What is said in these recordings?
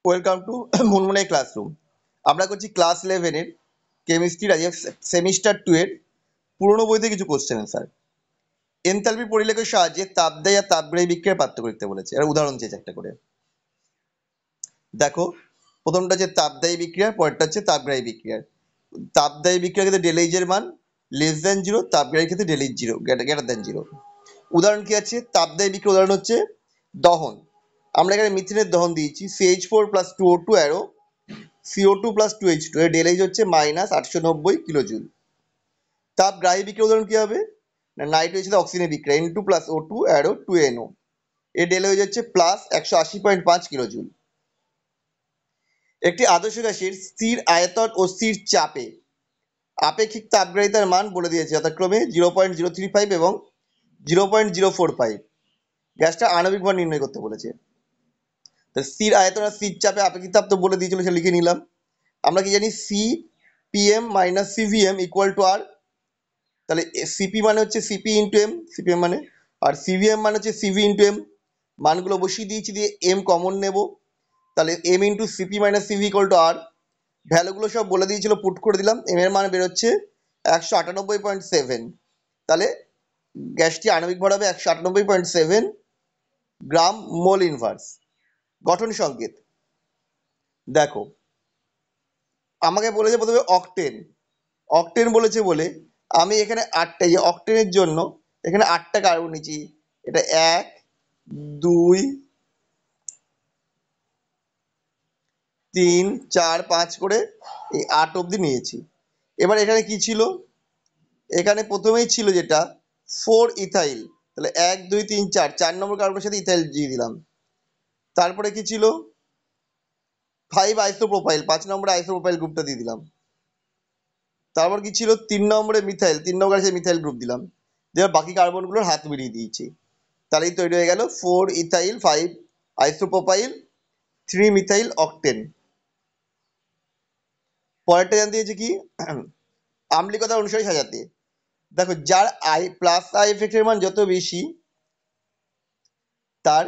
Welcome to মুনমুনাই classroom. আমরা করছি class 11 এর কেমিস্ট্রির আজকে সেমিস্টার 2 এর পুরোনো বই থেকে কিছু কোশ্চেন অ্যান্সার। এনথালপি পরিলেখের সাহায্যে তাপদাহী আর তাপগ্রাহী বিক্রিয়ার পার্থক্য লিখতে বলেছে। আর উদাহরণ চেয়েছে একটা করে। দেখো, প্রথমটা হচ্ছে তাপদাহী বিক্রিয়া, পরেরটা হচ্ছে তাপগ্রাহী বিক্রিয়া। তাপদাহী বিক্রিয়ার ক্ষেত্রে ডেল এইচ এর মান লেস দ্যান 0, তাপগ্রাহীর ক্ষেত্রে ডেল এইচ 0 গ্রেটার দ্যান 0। উদাহরণ কি আছে? তাপদাহী বিক্রিয়ার উদাহরণ হচ্ছে দহন। আমরা এখানে মিথেনের দহন দিয়েছি CH4 plus 2O2 arrow CO2 plus 2H2 এর ডেল এইচ হচ্ছে -890 কিলোজুল। তাপগ্রাহী বিক্রিয়ার উদাহরণ কি হবে? না, নাইট্রোজেনের সাথে অক্সিজেনের বিক্রিয়া N2 plus O2 arrow 2NO, এর ডেল হয়ে যাচ্ছে +180.5 কিলোজুল। একটি আদর্শ গ্যাসের স্থির আয়তন ও স্থির চাপে আপেক্ষিক তাপগ্রাহিতার মান বলে দিয়েছে, যথাক্রমে 0.035 এবং 0.045। গ্যাসটা আণবিক ভর নির্ণয় করতে বলেছে। তো স্থির আয়তন আর স্থির চাপে আপেক্ষিক তাপ তো বলে দিয়েছিল, সেটা লিখে নিলাম। আমরা কি জানি? CPm minus CVm equal to R. তাহলে সিপি মানে হচ্ছে সিপি ইন্টু এম, সিপিএম মানে, আর সিভিএম মানে হচ্ছে সিভি ইন্টু এম। মানগুলো বসিয়ে দিয়েছি, দিয়ে এম কমন নেব। তাহলে M into CP minus CV equal to R. ভ্যালুগুলো সব বলে দিয়েছিল, পুট করে দিলাম। এম এর মান বেরোচ্ছে 198.7। তাহলে গ্যাসটি আণবিক ভর হবে 198.7 গ্রাম মোল ইনভার্স। গঠন সংকেত দেখো, আমাকে বলেছে প্রথমে অকটেন। অকটেন বলেছে বলে আমি এখানে 8টা, এই অকটেনের জন্য এখানে 8টা কার্বন নিচ্ছি। এটা 1 2 3 4 5 করে এই 8 অবধি নিয়েছি। এবার এখানে কি ছিল? এখানে প্রথমেই ছিল যেটা 4 ইথাইল। তাহলে 1 2 3 4, 4 নম্বর কার্বনের সাথে ইথাইল দিয়ে দিলাম। তারপরে কি ছিল? 5 আইসোপ্রোপাইল, 5 নম্বরে আইসোপ্রোপাইল গ্রুপটা দিয়ে দিলাম। তারপর কি ছিল? 3 নম্বরে মিথাইল, 3 নম্বরে আছে মিথাইল গ্রুপ দিলাম। দিয়ে বাকি কার্বনগুলোর হাত মিলিয়ে দিয়েছি। তাহলেই তৈরি হয়ে গেল 4 ইথাইল 5 আইসোপ্রোপাইল 3 মিথাইল অকটেন। পরেরটা জানতে চাইছে কি? আম্লিকতা অনুসারে সাজাতে। দেখো, যার আই প্লাস আই এফেক্টের মান যত বেশি, তার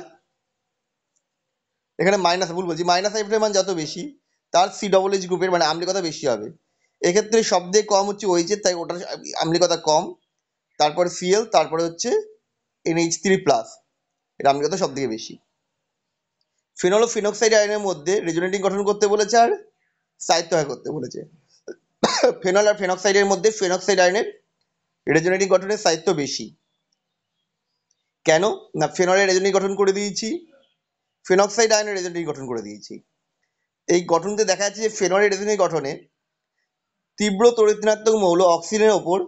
এখানে মাইনাস, ভুল বলছি, মাইনাস আই এফেক্টের মান যত বেশি, তার COOH গ্রুপের মানে আম্লিকতা বেশি হবে। এক্ষেত্রে সব থেকে কম হচ্ছে OH, তাই ওটার আম্লিকতা কম। তারপরে Cl, তারপরে হচ্ছে NH3 প্লাস, এর আম্লিকতা সব থেকে বেশি। ফেনল ও ফিনক্সাইড আয়নের মধ্যে রেজোনেটিং গঠন করতে বলেছে আর স্থায়িত্ব হয় করতে বলেছে। ফেনল আর ফেনক্সাইডের মধ্যে ফেনক্সাইড আয়নের রেজোনেটিং গঠনের স্থায়িত্ব বেশি। কেন? না, ফেনলের রেজোনেটিং গঠন করে দিয়েছি, ফেনক্সাইড আয়নের রেজোনেটিং গঠন করে দিয়েছি। এই গঠনতে দেখা যাচ্ছে যে ফেনলের রেজোনেটিং গঠনে তীব্র তড়িৎ-ঋণাত্মক মৌল অক্সিজেনের ওপর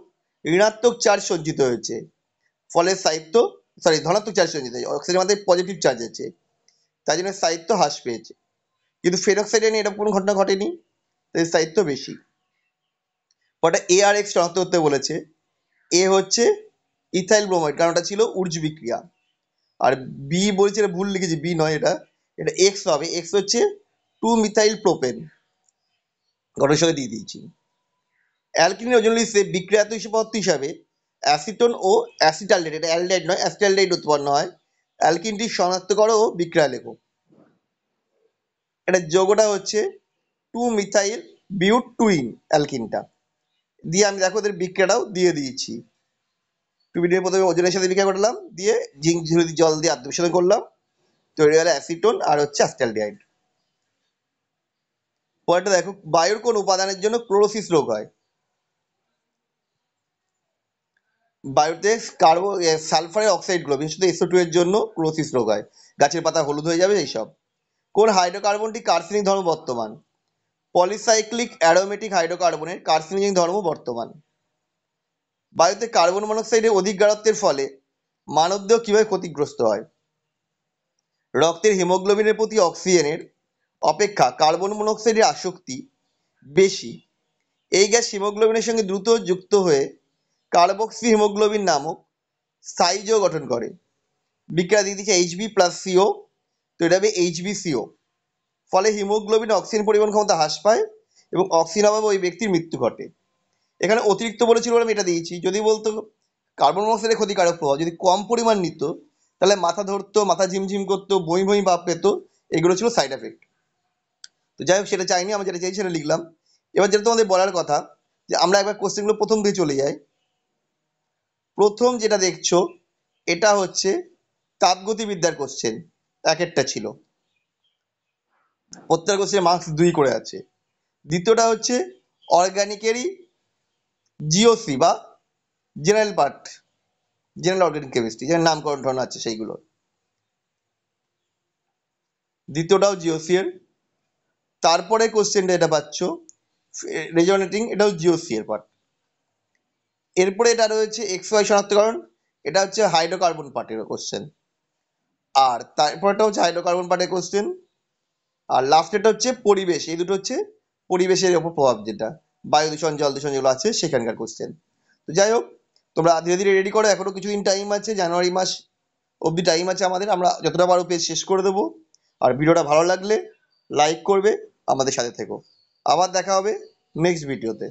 ঋণাত্মক চার্জ সঞ্চিত হয়েছে, ফলে স্থায়িত্ব, ধনাত্মক চার্জ সঞ্চিত হয়েছে, অক্সিজেনের মধ্যে পজিটিভ চার্জ আছে, তাই জন্য স্থায়িত্ব হ্রাস পেয়েছে। কিন্তু ফেনক্সাইডে নিয়ে এরকম কোনো ঘটনা ঘটেনি, তাই স্থায়িত্ব বেশি। ওটা ARX শনাক্ত করতে বলেছে। এ হচ্ছে ইথাইল ব্রোমাইড, কারণ ওটা ছিল উর্জ বিক্রিয়া। আর বি বলছে, এটা ভুল লিখেছি, বি নয়, এটা এটা এক্স হবে। এক্স হচ্ছে 2 মিথাইল প্রোপেন, গঠনের সঙ্গে দিয়ে দিয়েছি। অ্যালকিনের ওজন লিস্টে বিক্রিয়াত পদার্থ হিসাবে অ্যাসিটোন ও অ্যাসিটালডেট, এটা অ্যালডাইড নয়, অ্যাসিটালডেট উৎপন্ন হয়। অ্যালকিনটি শনাক্ত করো ও বিক্রিয়া লেখো। এটা যৌগটা হচ্ছে 2 মিথাইল বিউট টুইন অ্যালকিনটা। দিয়ে আমি দেখো ওদের বিক্রিয়াটাও দিয়ে দিয়েছি। টুবিনের প্রথমে ওজনের সাথে বিক্রিয়া করলাম, দিয়ে জিঙ্ক জল দিয়ে আত্মবিশোধন করলাম, তৈরি হলো অ্যাসিটোন আর হচ্ছে অ্যাসিটালডিহাইড। পরেরটা দেখো, বায়ুর কোন উপাদানের জন্য ক্লোরোসিস রোগ হয়? বায়ুতে সালফারের অক্সাইড গুলো, বিশেষত SO2 এর জন্য ক্লোরোসিস রোগ হয়। গাছের পাতা হলুদ হয়ে যাবে, এইসব। কোন হাইড্রোকার্বনটি কার্সিনিক ধর্ম বর্তমান? পলিসাইক্লিক অ্যারোমেটিক হাইড্রোকার্বনের কার্সিনোজেনিক ধর্ম বর্তমান। বায়ুতে কার্বন মনোক্সাইডের অধিক গাঢ়ত্বের ফলে মানবদেহ কিভাবে ক্ষতিগ্রস্ত হয়? রক্তের হিমোগ্লোবিনের প্রতি অক্সিজেনের অপেক্ষা কার্বন মনোক্সাইডের আসক্তি বেশি। এই গ্যাস হিমোগ্লোবিনের সঙ্গে দ্রুত যুক্ত হয়ে কার্বক্সি হিমোগ্লোবিন নামক স্থায়ী যৌগ গঠন করে। বিক্রিয়া দিয়ে দিচ্ছে Hb প্লাস CO, তো এটা হবে HbCO। ফলে হিমোগ্লোবিন অক্সিজেন পরিবহন ক্ষমতা হ্রাস পায় এবং অক্সিজেন অভাবে ওই ব্যক্তির মৃত্যু ঘটে। এখানে অতিরিক্ত বলেছিল বলে আমি এটা দিয়েছি। যদি বলতো কার্বন মনোক্সাইডের ক্ষতিকারক প্রভাব, যদি কম পরিমাণ নিত, তাহলে মাথা ধরতো, মাথা ঝিমঝিম করতো, বমি বমি ভাব পেত, এগুলো ছিল সাইড এফেক্ট। তো যাই হোক সেটা চাইনি, আমরা যেটা চাই সেটা লিখলাম। এবার যেটা তোমাদের বলার কথা, যে আমরা একবার কোশ্চেনগুলো প্রথম দিয়ে চলে যাই। প্রথম যেটা দেখছো এটা হচ্ছে তাপগতিবিদ্যার কোশ্চেন, এক একটা ছিল, প্রত্যেকটা কোশ্চেনে মার্কস 2 করে আছে। দ্বিতীয়টা হচ্ছে অর্গানিকেরই জিওসি বা general part, general organic chemistry, যেন নামকরণ আছে সেইগুলো। দ্বিতীয়টাও জিওসি এর। তারপরে কোশ্চেনটা এটা পাচ্ছ রেজনেটিং, এটাও জিওসি এর পার্ট। এরপরে এটা রয়েছে এক্স ওয়াই শনাক্তকরণ, এটা হচ্ছে হাইড্রোকার্বন পার্টের কোশ্চেন। আর তারপরটা হচ্ছে হাইড্রোকার্বন পার্টের কোশ্চেন। আর লাস্টেরটা হচ্ছে পরিবেশ, এই দুটো হচ্ছে পরিবেশের ওপর প্রভাব, যেটা বায়ু দূষণ জল দূষণ যেগুলো আছে সেখানকার কোশ্চেন। তো যাই হোক, তোমরা ধীরে ধীরে রেডি করো, এখনো কিছুদিন টাইম আছে, জানুয়ারি মাস অবধি টাইম আছে আমাদের, আমরা যতটা পারো পেজ শেষ করে দেবো। আর ভিডিওটা ভালো লাগলে লাইক করবে, আমাদের সাথে থেকো। আবার দেখা হবে নেক্সট ভিডিওতে।